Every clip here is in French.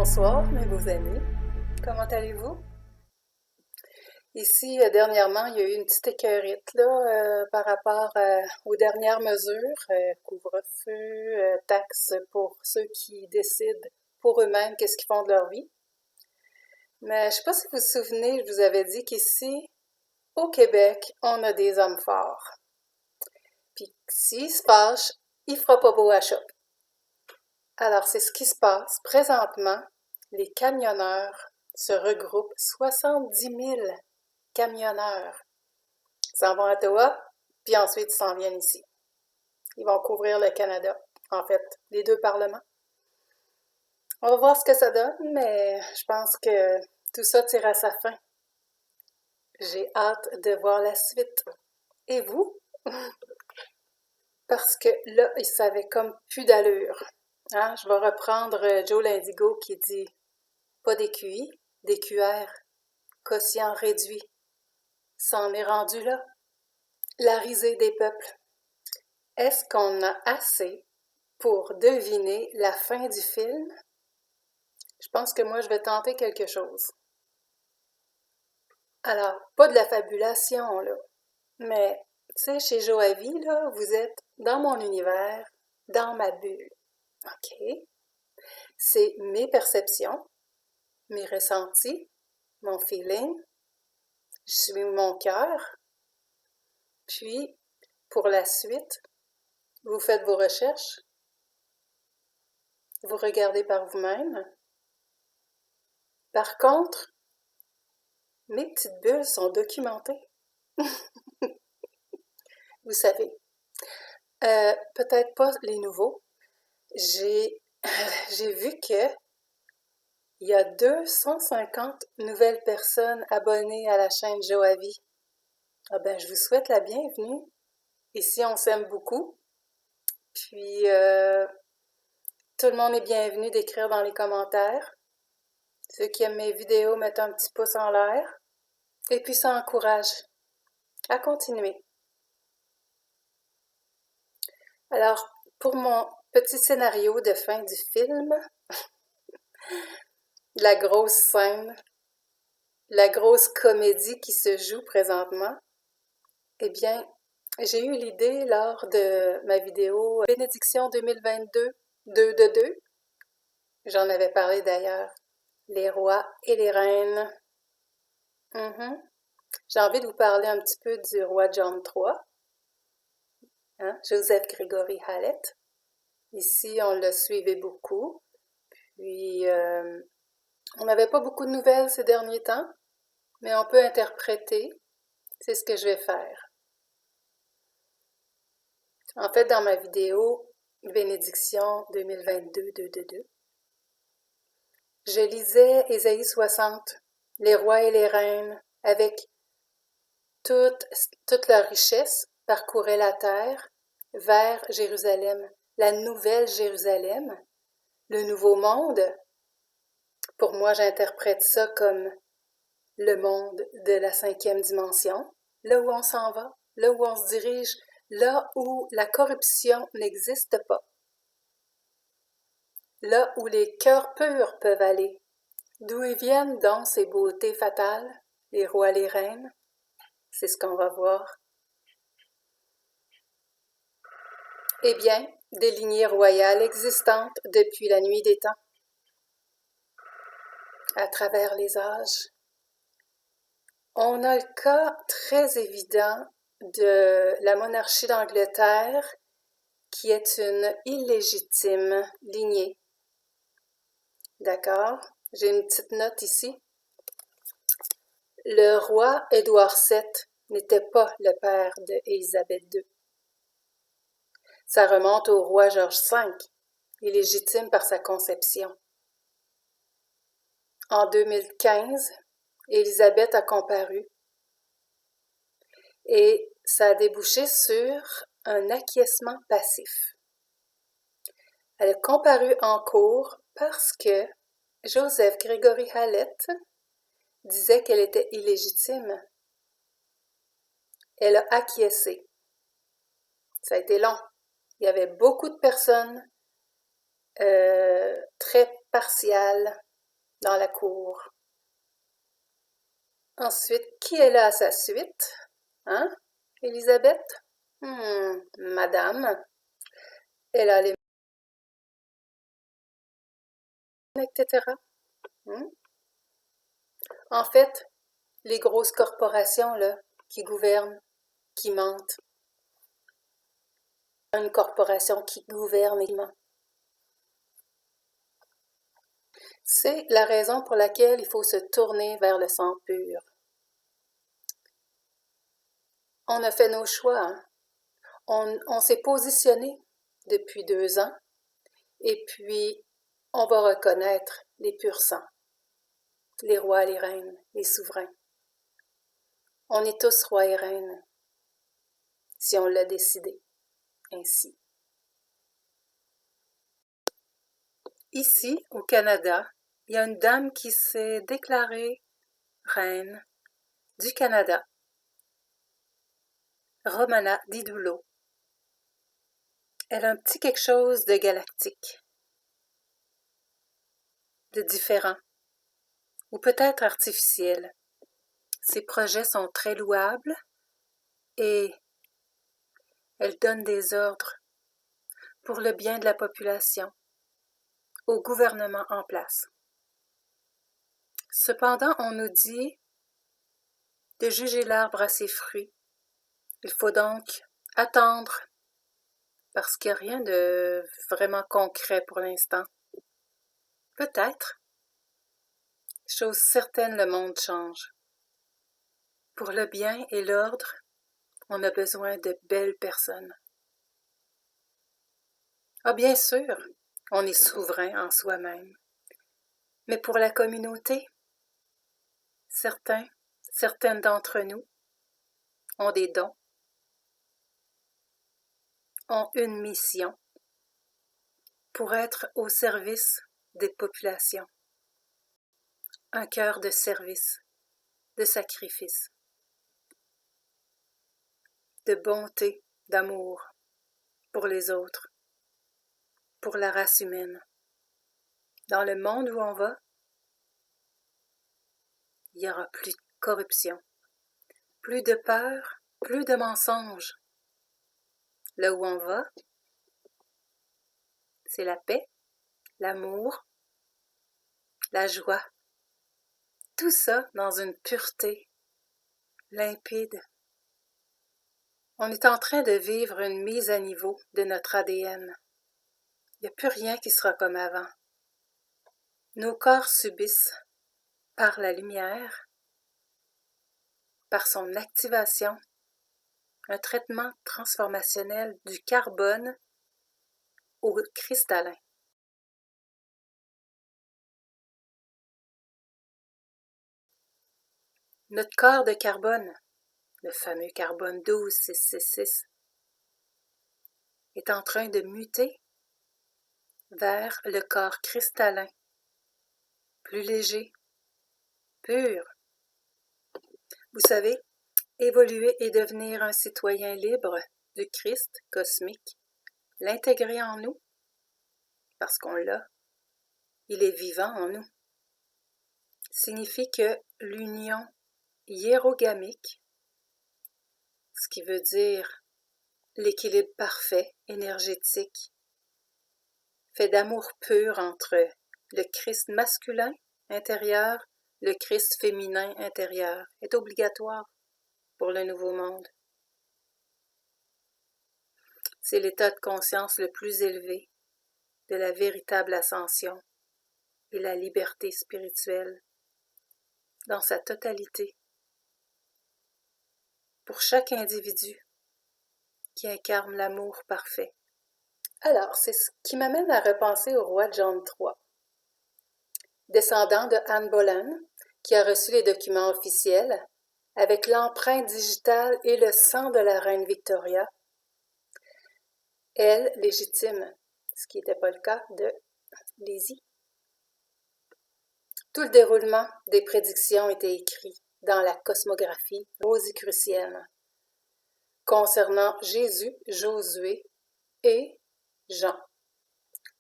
Bonsoir mes beaux amis, comment allez-vous? Ici, dernièrement, il y a eu une petite écœurite là, par rapport aux dernières mesures, couvre-feu, taxes pour ceux qui décident pour eux-mêmes qu'est-ce qu'ils font de leur vie. Mais je ne sais pas si vous vous souvenez, je vous avais dit qu'ici, au Québec, on a des hommes forts. Puis s'ils se fâchent, il fera pas beau à choc. Alors, c'est ce qui se passe présentement. Les camionneurs se regroupent, 70 000 camionneurs s'en vont à Ottawa, puis ensuite ils s'en viennent ici. Ils vont couvrir le Canada, en fait, les deux parlements. On va voir ce que ça donne, mais je pense que tout ça tire à sa fin. J'ai hâte de voir la suite. Et vous? Parce que là, ils savaient comme plus d'allure. Hein? Je vais reprendre Joe l'Indigo qui dit « Pas d'éQI, d'EQR, quotient réduit. » Ça en est rendu là. La risée des peuples. Est-ce qu'on a assez pour deviner la fin du film? Je pense que moi, je vais tenter quelque chose. Alors, pas de la fabulation, là, mais, tu sais, chez Joavi, là, vous êtes dans mon univers, dans ma bulle. OK? C'est mes perceptions, mes ressentis, mon feeling, je suis mon cœur. Puis, pour la suite, vous faites vos recherches, vous regardez par vous-même. Par contre, mes petites bulles sont documentées. Vous savez, peut-être pas les nouveaux. J'ai j'ai vu que il y a 250 nouvelles personnes abonnées à la chaîne Joavi. Ah ben, je vous souhaite la bienvenue. Ici, on s'aime beaucoup. Puis, tout le monde est bienvenu d'écrire dans les commentaires. Ceux qui aiment mes vidéos mettent un petit pouce en l'air. Et puis, ça encourage à continuer. Alors, pour mon petit scénario de fin du film, la grosse scène, la grosse comédie qui se joue présentement, eh bien, j'ai eu l'idée lors de ma vidéo Bénédiction 2022, 2 de 2. J'en avais parlé d'ailleurs. Les rois et les reines. J'ai envie de vous parler un petit peu du roi John III, hein, Joseph Gregory Hallett. Ici, on le suivait beaucoup. Puis, on n'avait pas beaucoup de nouvelles ces derniers temps, mais on peut interpréter. C'est ce que je vais faire. En fait, dans ma vidéo Bénédiction 2022, 2 de 2, je lisais Ésaïe 60, les rois et les reines, avec toute leur richesse, parcouraient la terre vers Jérusalem, la nouvelle Jérusalem, le nouveau monde. Pour moi, j'interprète ça comme le monde de la 5e dimension, là où on s'en va, là où on se dirige, là où la corruption n'existe pas, là où les cœurs purs peuvent aller. D'où ils viennent donc ces beautés fatales, les rois, les reines? C'est ce qu'on va voir. Eh bien, des lignées royales existantes depuis la nuit des temps, à travers les âges. On a le cas très évident de la monarchie d'Angleterre, qui est une illégitime lignée. D'accord? J'ai une petite note ici. Le roi Édouard VII n'était pas le père d'Élisabeth II. Ça remonte au roi George V, illégitime par sa conception. En 2015, Élisabeth a comparu et ça a débouché sur un acquiescement passif. Elle a comparu en cour parce que Joseph Gregory Hallett disait qu'elle était illégitime. Elle a acquiescé. Ça a été long. Il y avait beaucoup de personnes très partiales dans la cour. Ensuite, qui est là à sa suite? Hein? Élisabeth? Madame. Elle a les mains, etc. En fait, les grosses corporations, là, qui gouvernent, qui mentent. Une corporation qui gouverne et qui ment. C'est la raison pour laquelle il faut se tourner vers le sang pur. On a fait nos choix, hein? On s'est positionné depuis 2 ans, et puis on va reconnaître les purs sangs, les rois, les reines, les souverains. On est tous rois et reines, si on l'a décidé ainsi. Ici, au Canada, il y a une dame qui s'est déclarée reine du Canada, Romana Didulo. Elle a un petit quelque chose de galactique, de différent, ou peut-être artificiel. Ses projets sont très louables et elle donne des ordres pour le bien de la population, au gouvernement en place. Cependant, on nous dit de juger l'arbre à ses fruits. Il faut donc attendre, parce qu'il n'y a rien de vraiment concret pour l'instant. Peut-être. Chose certaine, le monde change. Pour le bien et l'ordre, on a besoin de belles personnes. Ah, bien sûr, on est souverain en soi-même. Mais pour la communauté, certaines d'entre nous ont des dons, ont une mission pour être au service des populations. Un cœur de service, de sacrifice, de bonté, d'amour pour les autres, pour la race humaine. Dans le monde où on va, il n'y aura plus de corruption, plus de peur, plus de mensonges. Là où on va, c'est la paix, l'amour, la joie. Tout ça dans une pureté limpide. On est en train de vivre une mise à niveau de notre ADN. Il n'y a plus rien qui sera comme avant. Nos corps subissent, par la lumière, par son activation, un traitement transformationnel du carbone au cristallin. Notre corps de carbone, le fameux carbone 12666, est en train de muter vers le corps cristallin, plus léger, pur. Vous savez, évoluer et devenir un citoyen libre du Christ cosmique, l'intégrer en nous, parce qu'on l'a, il est vivant en nous, signifie que l'union hiérogamique, ce qui veut dire l'équilibre parfait, énergétique, fait d'amour pur entre le Christ masculin intérieur, le Christ féminin intérieur, est obligatoire pour le nouveau monde. C'est l'état de conscience le plus élevé de la véritable ascension et la liberté spirituelle dans sa totalité pour chaque individu qui incarne l'amour parfait. Alors, c'est ce qui m'amène à repenser au roi John III, descendant de Anne Boleyn, qui a reçu les documents officiels avec l'empreinte digitale et le sang de la reine Victoria, elle légitime, ce qui n'était pas le cas de Lizzie. Tout le déroulement des prédictions était écrit dans la cosmographie rosicrucienne concernant Jésus, Josué et Jean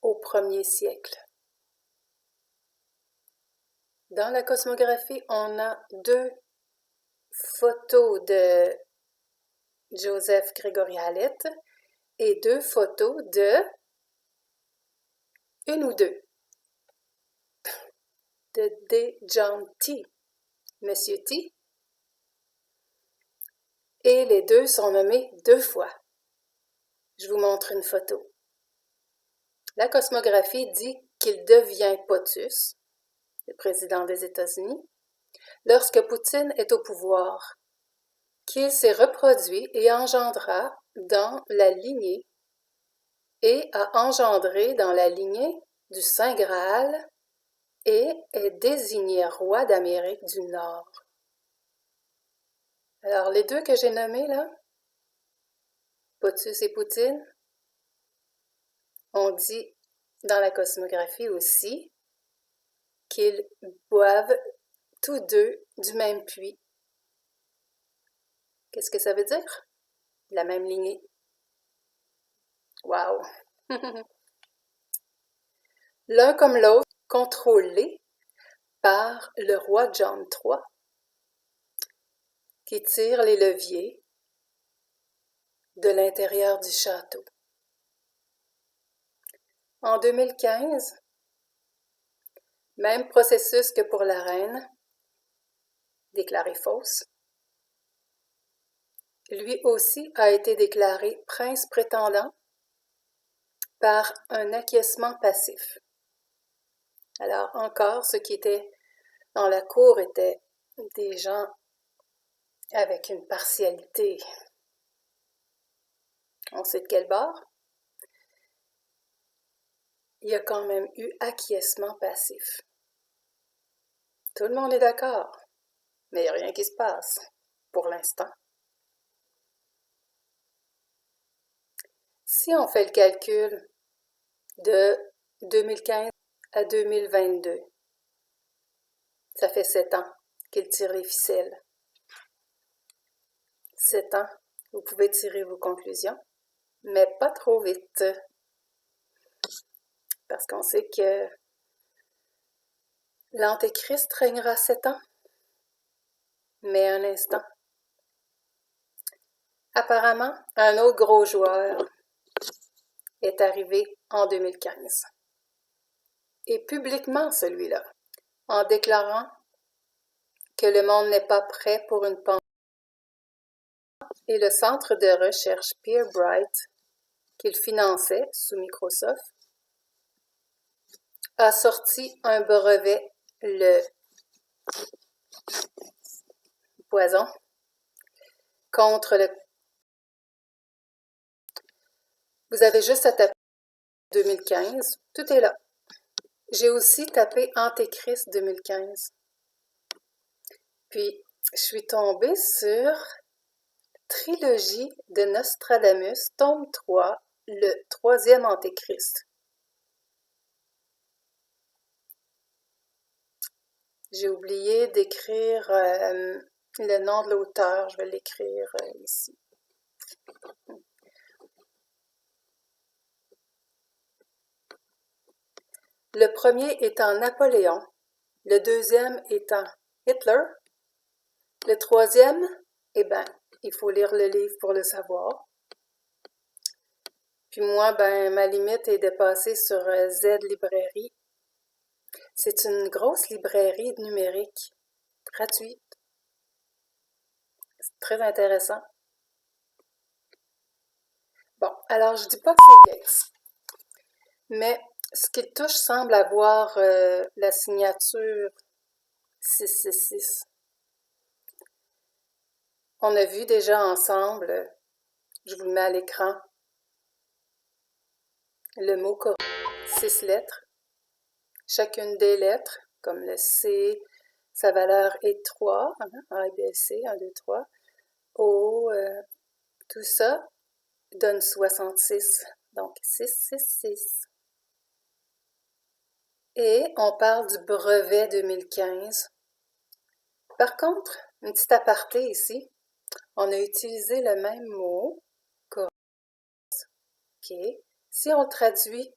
au 1er siècle. Dans la cosmographie, on a deux photos de Joseph Gregory Hallett et deux photos de une ou deux de D. John T. Monsieur T. Et les deux sont nommés deux fois. Je vous montre une photo. La cosmographie dit qu'il devient POTUS, le président des États-Unis, lorsque Poutine est au pouvoir, qu'il s'est reproduit et engendra dans la lignée et a engendré dans la lignée du Saint Graal et est désigné roi d'Amérique du Nord. Alors, les deux que j'ai nommés là, POTUS et Poutine, on dit dans la cosmographie aussi qu'ils boivent tous deux du même puits. Qu'est-ce que ça veut dire? La même lignée. Wow! L'un comme l'autre, contrôlés par le roi John III, qui tire les leviers de l'intérieur du château. En 2015, même processus que pour la reine, déclarée fausse, lui aussi a été déclaré prince prétendant par un acquiescement passif. Alors encore, ceux qui étaient dans la cour étaient des gens avec une partialité. On sait de quel bord? Il y a quand même eu acquiescement passif. Tout le monde est d'accord, mais il n'y a rien qui se passe, pour l'instant. Si on fait le calcul de 2015 à 2022, ça fait 7 ans qu'il tire les ficelles. 7 ans, vous pouvez tirer vos conclusions, mais pas trop vite. Parce qu'on sait que l'Antéchrist régnera 7 ans, mais un instant. Apparemment, un autre gros joueur est arrivé en 2015. Et publiquement celui-là, en déclarant que le monde n'est pas prêt pour une pandémie. Et le centre de recherche PeerBright, qu'il finançait sous Microsoft, a sorti un brevet, le poison, contre le... Vous avez juste à taper 2015, tout est là. J'ai aussi tapé Antéchrist 2015. Puis, je suis tombée sur Trilogie de Nostradamus, tome 3, le troisième Antéchrist. J'ai oublié d'écrire le nom de l'auteur, je vais l'écrire ici. Le premier étant Napoléon, le deuxième étant Hitler, le troisième, eh bien, il faut lire le livre pour le savoir. Puis moi, ben, ma limite est de passer sur Z Librairie. C'est une grosse librairie numérique, gratuite. C'est très intéressant. Bon, alors je dis pas que c'est Gates, mais ce qui touche semble avoir la signature 666. On a vu déjà ensemble, je vous le mets à l'écran, le mot correct, 6 lettres. Chacune des lettres, comme le C, sa valeur est 3, A, B, C, 1, 2, 3. O, tout ça donne 66, donc 666. Et on parle du brevet 2015. Par contre, une petite aparté ici, on a utilisé le même mot, ok. Si on le traduit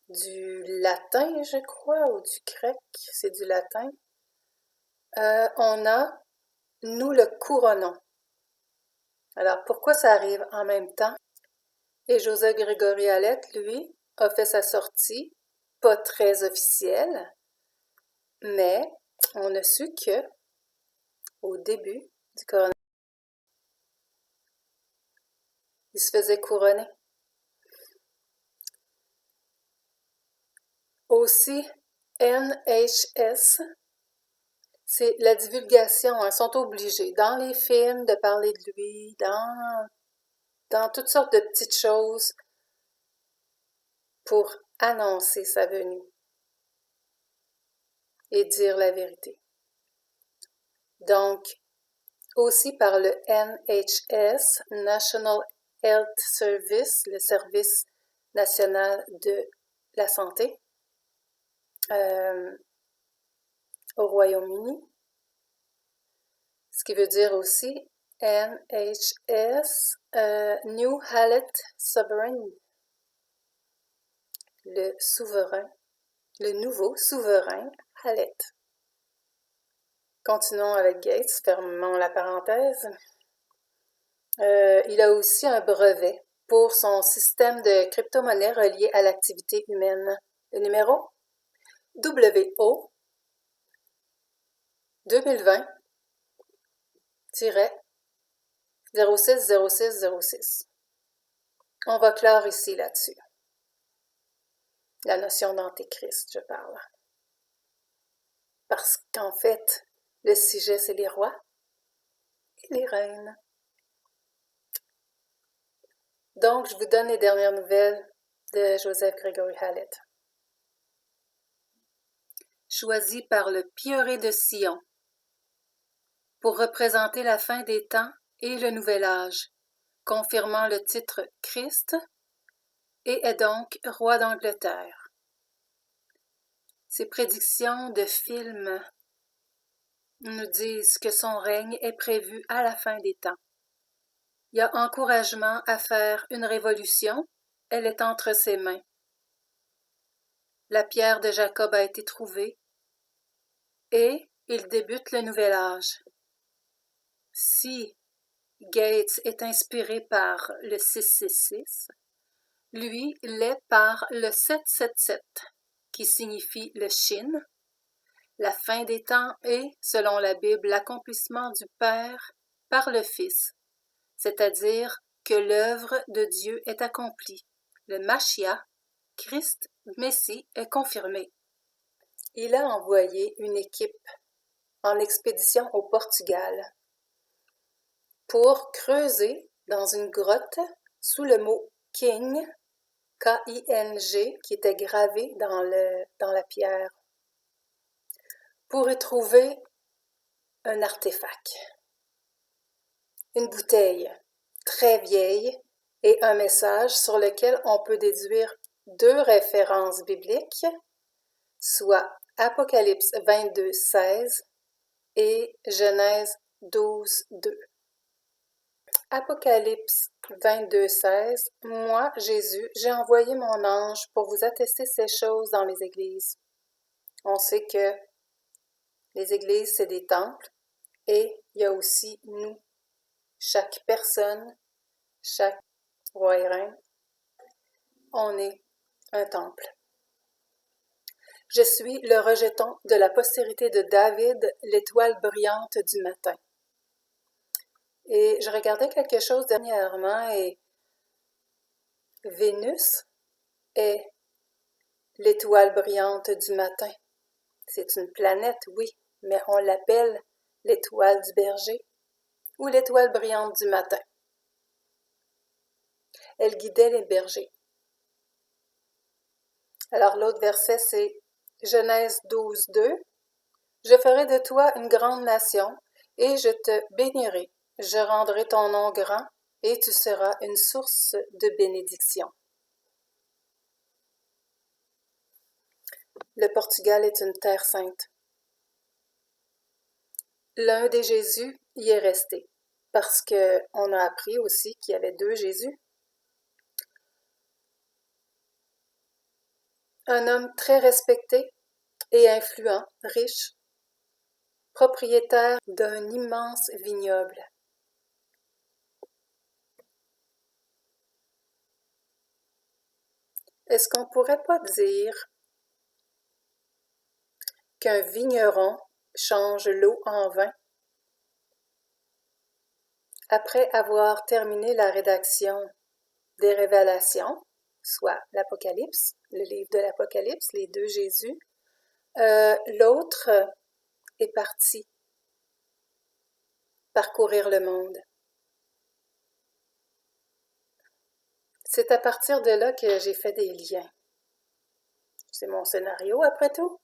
du latin, je crois, ou du grec, c'est du latin. On a « nous le couronnons ». Alors, pourquoi ça arrive en même temps? Et Joseph Grégory Hallett, lui, a fait sa sortie, pas très officielle, mais on a su que, au début du coronavirus, il se faisait couronner. Aussi, NHS, c'est la divulgation, ils sont obligés, dans les films, de parler de lui, dans toutes sortes de petites choses pour annoncer sa venue et dire la vérité. Donc, aussi par le NHS, National Health Service, le service national de la santé au Royaume-Uni, ce qui veut dire aussi NHS, New Hallett Sovereign, le souverain, le nouveau souverain Hallett. Continuons avec Gates, fermons la parenthèse. Il a aussi un brevet pour son système de crypto-monnaie relié à l'activité humaine. Le numéro WO 2020-060606. On va clore ici là-dessus. La notion d'antéchrist, je parle. Parce qu'en fait, le sujet, c'est les rois et les reines. Donc, je vous donne les dernières nouvelles de Joseph Grégory Hallett. Choisi par le prieuré de Sion pour représenter la fin des temps et le nouvel âge, confirmant le titre Christ et est donc roi d'Angleterre. Ses prédictions de films nous disent que son règne est prévu à la fin des temps. Il y a encouragement à faire une révolution, elle est entre ses mains. La pierre de Jacob a été trouvée et il débute le nouvel âge. Si Gates est inspiré par le 666, lui l'est par le 777, qui signifie le Shin, la fin des temps et, selon la Bible, l'accomplissement du Père par le Fils, c'est-à-dire que l'œuvre de Dieu est accomplie. Le Mashiach, Christ, Messie, est confirmé. Il a envoyé une équipe en expédition au Portugal pour creuser dans une grotte sous le mot King, K-I-N-G, qui était gravé dans la pierre, pour y trouver un artefact, une bouteille très vieille et un message sur lequel on peut déduire deux références bibliques, soit Apocalypse 22, 16 et Genèse 12, 2. Apocalypse 22, 16. Moi, Jésus, j'ai envoyé mon ange pour vous attester ces choses dans les églises. On sait que les églises, c'est des temples et il y a aussi nous. Chaque personne, chaque roi et reine, on est un temple. Je suis le rejeton de la postérité de David, l'étoile brillante du matin. Et je regardais quelque chose dernièrement et Vénus est l'étoile brillante du matin. C'est une planète, oui, mais on l'appelle l'étoile du berger ou l'étoile brillante du matin. Elle guidait les bergers. Alors l'autre verset, c'est Genèse 12, 2. Je ferai de toi une grande nation et je te bénirai. Je rendrai ton nom grand et tu seras une source de bénédiction. Le Portugal est une terre sainte. L'un des Jésus y est resté, parce qu'on a appris aussi qu'il y avait deux Jésus. Un homme très respecté et influent, riche, propriétaire d'un immense vignoble. Est-ce qu'on pourrait pas dire qu'un vigneron change l'eau en vin? Après avoir terminé la rédaction des Révélations, soit l'Apocalypse, le livre de l'Apocalypse, les deux Jésus, l'autre est parti parcourir le monde. C'est à partir de là que j'ai fait des liens. C'est mon scénario, après tout.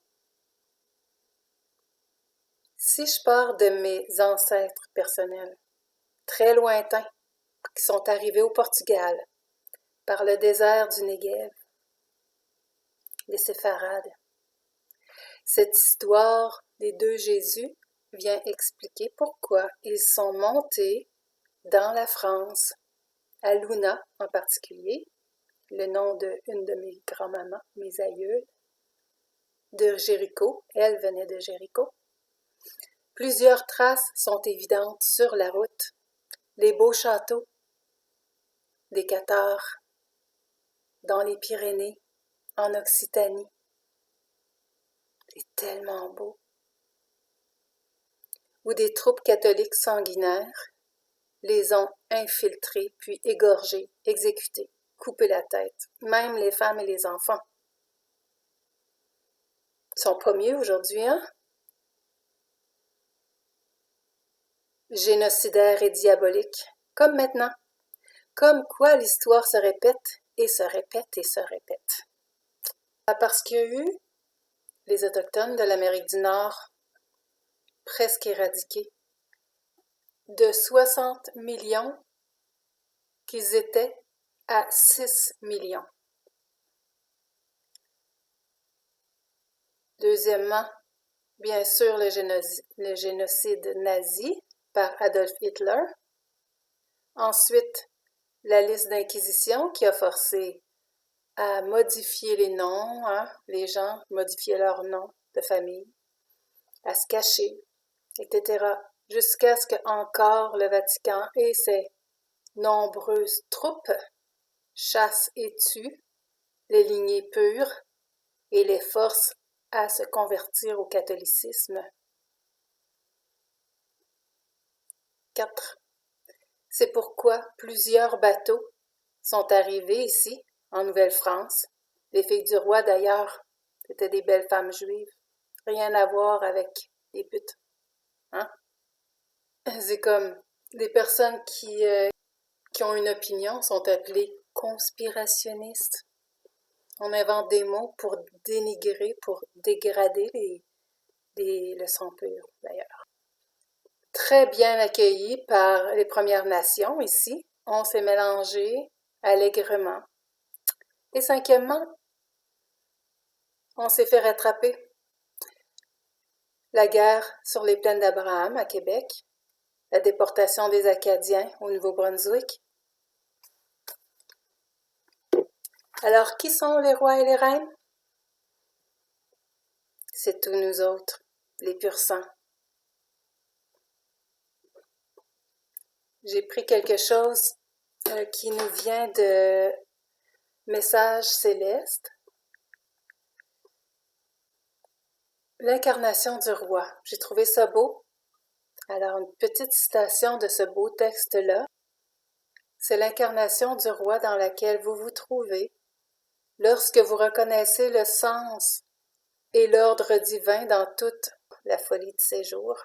Si je pars de mes ancêtres personnels, très lointains, qui sont arrivés au Portugal, par le désert du Néguev, les Séfarades, cette histoire des deux Jésus vient expliquer pourquoi ils sont montés dans la France, à Luna en particulier, le nom d'une de mes grands-mamans, mes aïeules, de Jéricho, elle venait de Jéricho. Plusieurs traces sont évidentes sur la route, les beaux châteaux, des Cathares, dans les Pyrénées, en Occitanie. C'est tellement beau. Où des troupes catholiques sanguinaires les ont infiltrés, puis égorgés, exécutés, coupé la tête, même les femmes et les enfants. Ils sont pas mieux aujourd'hui, hein? Génocidaire et diabolique, comme maintenant. Comme quoi l'histoire se répète et se répète et se répète. Parce qu'il y a eu les Autochtones de l'Amérique du Nord presque éradiqués. De 60 millions qu'ils étaient à 6 millions. Deuxièmement, bien sûr, le génocide nazi par Adolf Hitler. Ensuite, la liste d'inquisition qui a forcé à modifier les noms, hein, les gens modifiaient leurs noms de famille, à se cacher, etc., jusqu'à ce que encore le Vatican et ses nombreuses troupes chassent et tuent les lignées pures et les forcent à se convertir au catholicisme. 4. C'est pourquoi plusieurs bateaux sont arrivés ici, en Nouvelle-France. Les filles du roi, d'ailleurs, c'était des belles femmes juives. Rien à voir avec les putes. Hein? C'est comme des personnes qui ont une opinion sont appelées conspirationnistes. On invente des mots pour dénigrer, pour dégrader le sang pur, d'ailleurs. Très bien accueillis par les Premières Nations ici. On s'est mélangé allègrement. Et cinquièmement, on s'est fait rattraper. La guerre sur les plaines d'Abraham à Québec, la déportation des Acadiens au Nouveau-Brunswick. Alors, qui sont les rois et les reines? C'est tous nous autres, les pur sangs. J'ai pris quelque chose qui nous vient de Messages célestes. L'incarnation du roi. J'ai trouvé ça beau. Alors, une petite citation de ce beau texte-là. C'est l'incarnation du roi dans laquelle vous vous trouvez lorsque vous reconnaissez le sens et l'ordre divin dans toute la folie de ces jours.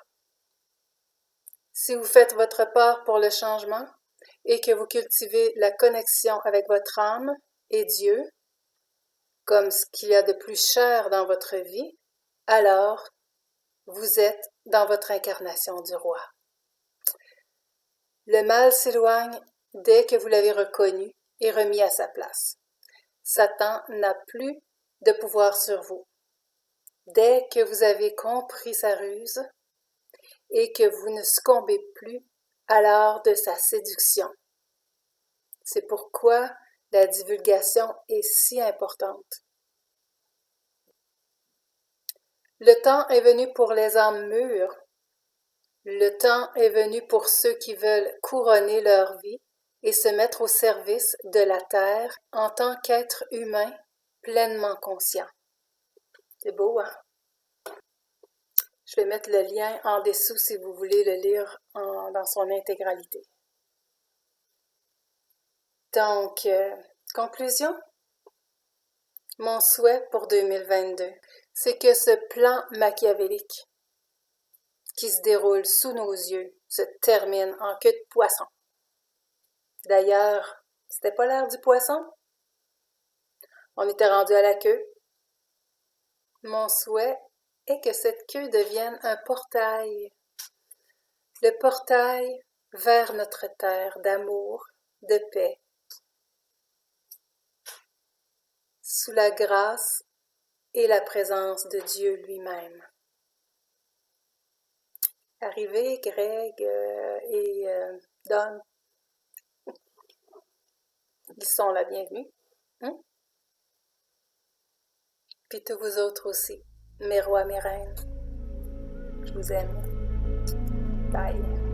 Si vous faites votre part pour le changement et que vous cultivez la connexion avec votre âme et Dieu, comme ce qu'il y a de plus cher dans votre vie, alors vous êtes dans votre incarnation du roi. Le mal s'éloigne dès que vous l'avez reconnu et remis à sa place. Satan n'a plus de pouvoir sur vous. Dès que vous avez compris sa ruse et que vous ne succombez plus à l'art de sa séduction. C'est pourquoi la divulgation est si importante. Le temps est venu pour les âmes mûres. Le temps est venu pour ceux qui veulent couronner leur vie et se mettre au service de la terre en tant qu'être humain pleinement conscient. C'est beau, hein? Je vais mettre le lien en dessous si vous voulez le lire dans son intégralité. Donc, conclusion? Mon souhait pour 2022, c'est que ce plan machiavélique qui se déroule sous nos yeux se termine en queue de poisson. D'ailleurs, c'était pas l'heure du poisson? On était rendu à la queue. Mon souhait est que cette queue devienne un portail. Le portail vers notre terre d'amour, de paix, sous la grâce et la présence de Dieu lui-même. Arrivez, Greg et Don. Ils sont la bienvenue. Puis tous vous autres aussi, mes rois, mes reines. Je vous aime. Bye.